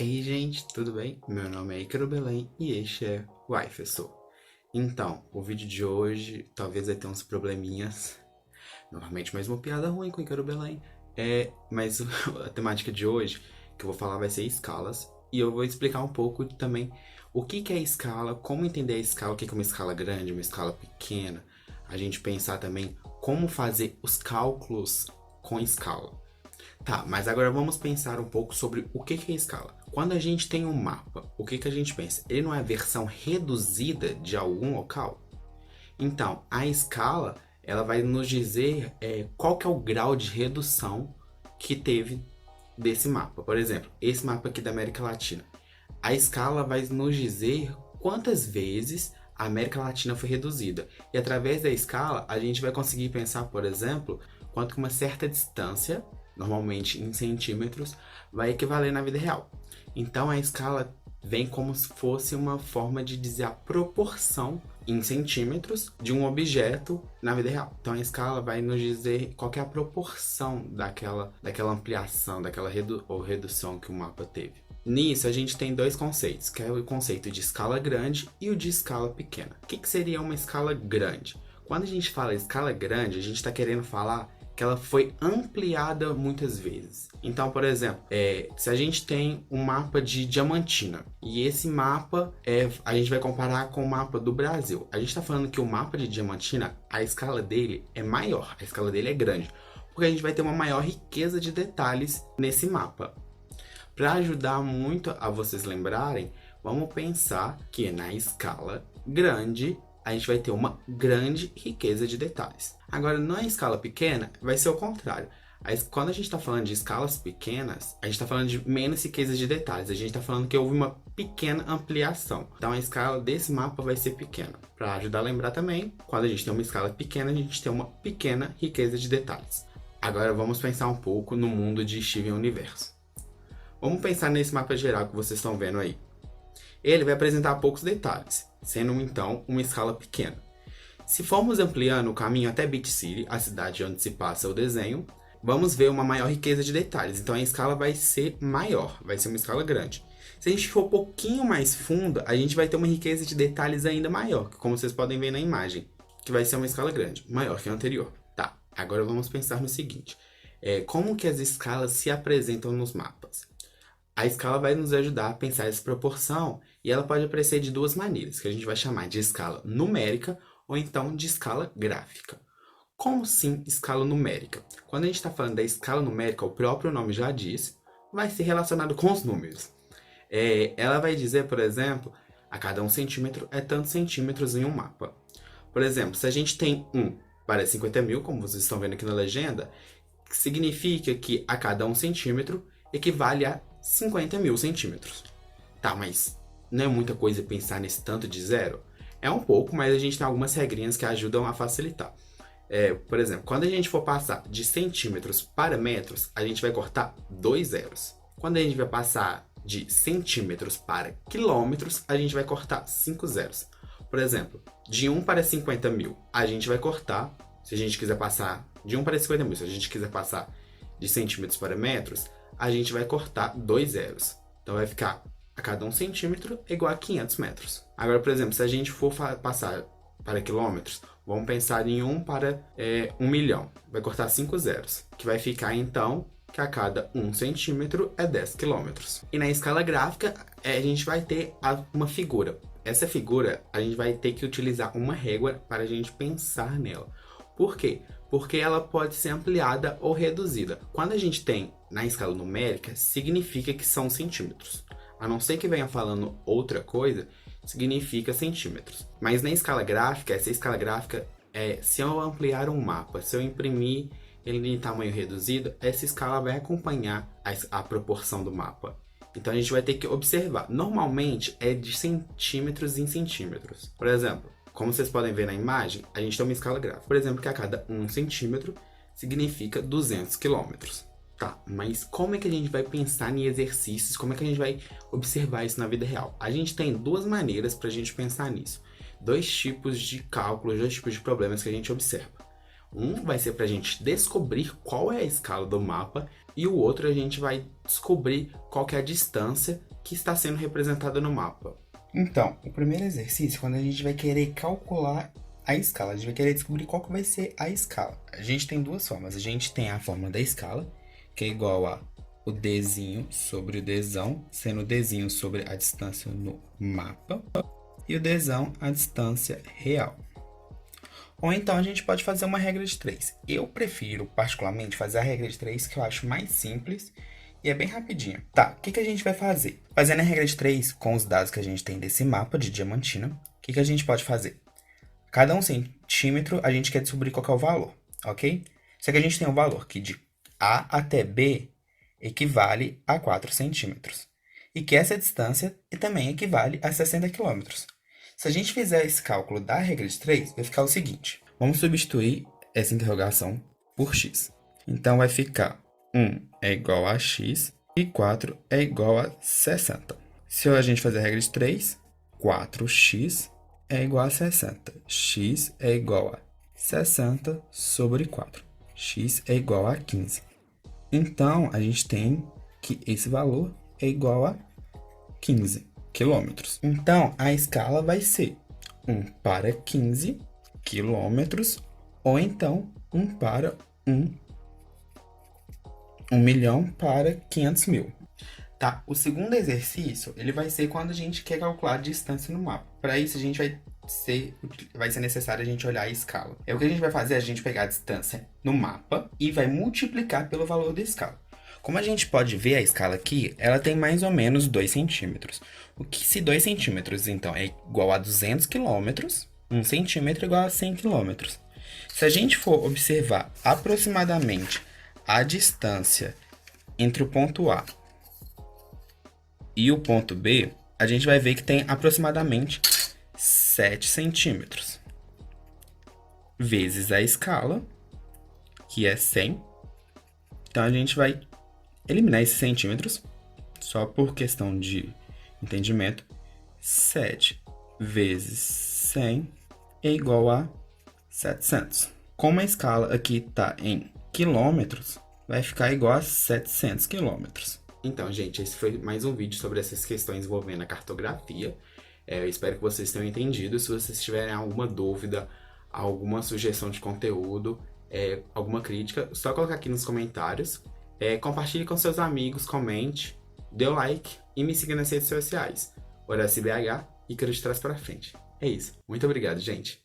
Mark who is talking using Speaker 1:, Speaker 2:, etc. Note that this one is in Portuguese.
Speaker 1: Ei, gente, tudo bem? Meu nome é Ícaro Belém e este é o Professor. Então, o vídeo de hoje talvez vai ter uns probleminhas. Normalmente mais uma piada ruim com Ícaro Belém. Mas a temática de hoje que eu vou falar vai ser escalas. E eu vou explicar um pouco também o que é escala, como entender a escala, o que é uma escala grande, uma escala pequena. A gente pensar também como fazer os cálculos com escala. Tá, mas agora vamos pensar um pouco sobre o que é escala. Quando a gente tem um mapa, o que a gente pensa? Ele não é a versão reduzida de algum local? Então, a escala, ela vai nos dizer qual que é o grau de redução que teve desse mapa. Por exemplo, esse mapa aqui da América Latina. A escala vai nos dizer quantas vezes a América Latina foi reduzida. E através da escala, a gente vai conseguir pensar, por exemplo, quanto que uma certa distância, normalmente em centímetros, vai equivaler na vida real. Então a escala vem como se fosse uma forma de dizer a proporção em centímetros de um objeto na vida real. Então a escala vai nos dizer qual é a proporção daquela ampliação, daquela redução que o mapa teve. Nisso a gente tem dois conceitos, que é o conceito de escala grande e o de escala pequena. O que seria uma escala grande? Quando a gente fala escala grande, a gente está querendo falar que ela foi ampliada muitas vezes. Então, por exemplo, se a gente tem um mapa de Diamantina e esse mapa a gente vai comparar com o mapa do Brasil, a gente está falando que o mapa de Diamantina, a escala dele é maior, a escala dele é grande, porque a gente vai ter uma maior riqueza de detalhes nesse mapa. Para ajudar muito a vocês lembrarem, vamos pensar que na escala grande a gente vai ter uma grande riqueza de detalhes. Agora, na escala pequena, vai ser o contrário. Quando a gente está falando de escalas pequenas, a gente está falando de menos riqueza de detalhes. A gente está falando que houve uma pequena ampliação. Então, a escala desse mapa vai ser pequena. Para ajudar a lembrar também, quando a gente tem uma escala pequena, a gente tem uma pequena riqueza de detalhes. Agora, vamos pensar um pouco no mundo de Steven Universo. Vamos pensar nesse mapa geral que vocês estão vendo aí. Ele vai apresentar poucos detalhes, sendo então uma escala pequena. Se formos ampliando o caminho até Beach City, a cidade onde se passa o desenho, vamos ver uma maior riqueza de detalhes. Então a escala vai ser maior, vai ser uma escala grande. Se a gente for um pouquinho mais fundo, a gente vai ter uma riqueza de detalhes ainda maior, como vocês podem ver na imagem, que vai ser uma escala grande, maior que a anterior. Tá, agora vamos pensar no seguinte. Como que as escalas se apresentam nos mapas? A escala vai nos ajudar a pensar essa proporção e ela pode aparecer de duas maneiras, que a gente vai chamar de escala numérica ou então de escala gráfica. Como sim escala numérica? Quando a gente está falando da escala numérica, o próprio nome já diz, vai ser relacionado com os números. Ela vai dizer, por exemplo, a cada 1 centímetro é tantos centímetros em um mapa. Por exemplo, se a gente tem 1 para 50 mil, como vocês estão vendo aqui na legenda, significa que a cada 1 centímetro equivale a 50 mil centímetros. Tá, mas não é muita coisa pensar nesse tanto de zero? É um pouco, mas a gente tem algumas regrinhas que ajudam a facilitar. Por exemplo, quando a gente for passar de centímetros para metros, a gente vai cortar 2 zeros. Quando a gente vai passar de centímetros para quilômetros, a gente vai cortar 5 zeros. Por exemplo, de 1 para 50 mil, a gente vai cortar, se a gente quiser passar de 1 para 50 mil, se a gente quiser passar de centímetros para metros, a gente vai cortar 2 zeros. Então vai ficar a cada 1 centímetro é igual a 500 metros. Agora, por exemplo, se a gente for passar para quilômetros, vamos pensar em 1 para 1 milhão. Vai cortar 5 zeros, que vai ficar então que a cada 1 centímetro é 10 quilômetros. E na escala gráfica, a gente vai ter uma figura. Essa figura, a gente vai ter que utilizar uma régua para a gente pensar nela. Por quê? Porque ela pode ser ampliada ou reduzida. Quando a gente tem na escala numérica, significa que são centímetros. A não ser que venha falando outra coisa, significa centímetros. Mas na escala gráfica, essa escala gráfica se eu ampliar um mapa, se eu imprimir ele em tamanho reduzido, essa escala vai acompanhar a proporção do mapa. Então a gente vai ter que observar. Normalmente é de centímetros em centímetros. Por exemplo, como vocês podem ver na imagem, a gente tem uma escala gráfica. Por exemplo, que a cada 1 centímetro significa 200 quilômetros. Tá, mas como é que a gente vai pensar em exercícios? Como é que a gente vai observar isso na vida real? A gente tem duas maneiras para a gente pensar nisso. Dois tipos de cálculos, dois tipos de problemas que a gente observa. Um vai ser para a gente descobrir qual é a escala do mapa e o outro a gente vai descobrir qual que é a distância que está sendo representada no mapa. Então, o primeiro exercício, quando a gente vai querer calcular a escala, a gente vai querer descobrir qual que vai ser a escala. A gente tem duas formas. A gente tem a forma da escala, que é igual a o Dzinho sobre o Dzão, sendo o Dzinho sobre a distância no mapa e o Dzão a distância real. Ou então a gente pode fazer uma regra de 3. Eu prefiro, particularmente, fazer a regra de 3, que eu acho mais simples e é bem rapidinho. Tá, o que a gente vai fazer? Fazendo a regra de 3 com os dados que a gente tem desse mapa de Diamantina, o que a gente pode fazer? Cada 1 centímetro a gente quer descobrir qual que é o valor, ok? Só que a gente tem um valor que de A até B equivale a 4 centímetros. E que essa distância também equivale a 60 quilômetros. Se a gente fizer esse cálculo da regra de 3, vai ficar o seguinte. Vamos substituir essa interrogação por x. Então, vai ficar 1 é igual a x e 4 é igual a 60. Se a gente fazer a regra de 3, 4x é igual a 60. X é igual a 60 sobre 4. X é igual a 15. Então, a gente tem que esse valor é igual a 15 quilômetros. Então, a escala vai ser 1 para 15 quilômetros, ou então 1 para 1 milhão para 500 mil. Tá, o segundo exercício, ele vai ser quando a gente quer calcular a distância no mapa. Para isso, vai ser necessário a gente olhar a escala. O que a gente vai fazer é a gente pegar a distância no mapa e vai multiplicar pelo valor da escala. Como a gente pode ver a escala aqui, ela tem mais ou menos 2 centímetros. O que se 2 centímetros, então, é igual a 200 quilômetros, 1 centímetro é igual a 100 quilômetros. Se a gente for observar aproximadamente a distância entre o ponto A e o ponto B, a gente vai ver que tem aproximadamente 7 centímetros. Vezes a escala, que é 100. Então, a gente vai eliminar esses centímetros, só por questão de entendimento. 7 vezes 100 é igual a 700. Como a escala aqui está em quilômetros, vai ficar igual a 700 quilômetros. Então, gente, esse foi mais um vídeo sobre essas questões envolvendo a cartografia. Eu espero que vocês tenham entendido. Se vocês tiverem alguma dúvida, alguma sugestão de conteúdo, alguma crítica, só colocar aqui nos comentários. Compartilhe com seus amigos, comente, dê o like e me siga nas redes sociais. Horaci BH e Quero de Trás para Frente. É isso. Muito obrigado, gente.